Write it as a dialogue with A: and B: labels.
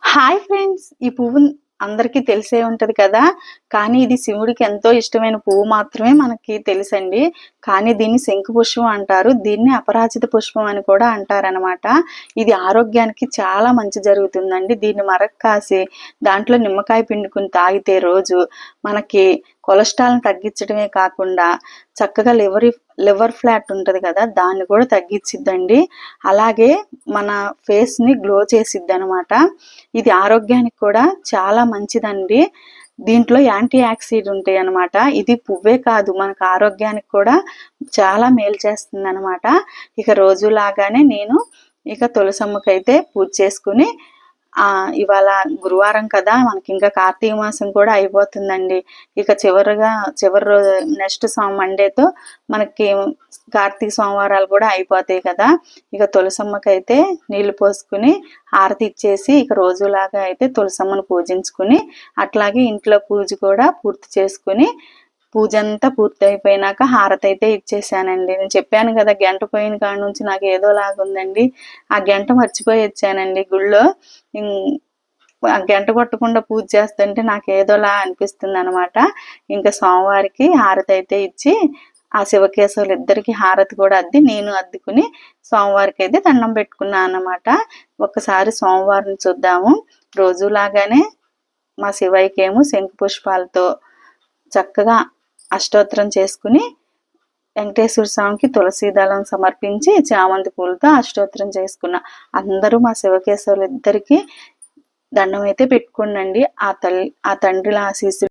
A: Hi friends! ఈ పువ్వు అందరికీ తెలిసే ఉంటది కదా! కానీ ఇది శివుడికి ఎంతో ఇష్టమైన పువ్వు మాత్రమే మనకి తెలుసండి. కానీ దీన్ని శంకు పుష్పం అంటారు. దీన్ని అపరాజిత పుష్పం అని కూడా అంటారనమాట. ఇది ఆరోగ్యానికి చాలా మంచి జరుగుతుందండి. దీన్ని మరక కాసి దాంట్లో నిమ్మకాయ పిండుకొని తాగితే రోజు మనకి కొలెస్ట్రాల్‌ని తగ్గించడమే కాకుండా చక్కగా లివర్ ఫ్లాట్ ఉంటది కదా! దాన్ని కూడా తగ్గిచ్చిద్దండి. అలాగే మన ఫేస్‌ని గ్లో చేసిద్దనమాట. ఇది ఆరోగ్యానికి కూడా చాలా మంచిదండి. దీంట్లో యాంటీ ఆక్సిడెంట్ ఉంటాయన్నమాట. ఇది పువ్వే కాదు మనకు ఆరోగ్యానికి కూడా చాలా మేలు చేస్తుందనమాట. ఇక రోజులాగానే నేను ఇక తులసమ్మకైతే పూజ చేసుకుని ఇవాళ గురువారం కదా! మనకింకా కార్తీక మాసం కూడా అయిపోతుందండి. ఇక చివరి రోజు నెక్స్ట్ మండేతో మనకి కార్తీక సోమవారాలు కూడా అయిపోతాయి కదా! ఇక తులసమ్మకైతే నీళ్లు పోసుకుని హారతి ఇచ్చేసి ఇక రోజులాగా అయితే తులసమ్మను పూజించుకుని అట్లాగే ఇంట్లో పూజ కూడా పూర్తి చేసుకుని పూజ అంతా పూర్తి అయిపోయినాక హారతి అయితే ఇచ్చేసానండి. నేను చెప్పాను కదా గంట పోయిన కాడ నుంచి నాకు ఏదోలాగా ఉందండి. ఆ గంట మర్చిపోయి వచ్చానండి గుళ్ళో. ఆ గంట కొట్టకుండా పూజ చేస్తుంటే నాకు ఏదోలా అనిపిస్తుంది అనమాట. ఇంకా సోమవారికి హారతి అయితే ఇచ్చి ఆ శివకేశవులు ఇద్దరికి హారతి కూడా నేను అద్దుకుని సోమవారికి అయితే దండం పెట్టుకున్నాను అన్నమాట. ఒక్కసారి సోమవారం చూద్దాము. రోజులాగానే మా శివయ్యకి ఏమో శంకు పుష్పాలతో చక్కగా అష్టోత్తరం చేసుకుని వెంకటేశ్వర స్వామికి తులసి దళం సమర్పించి చామంతి పూలతో అష్టోత్తరం చేసుకున్నా. అందరూ మా శివకేశవులు ఇద్దరికి దండం అయితే పెట్టుకోండి. ఆ తండ్రిల ఆశీస్సులు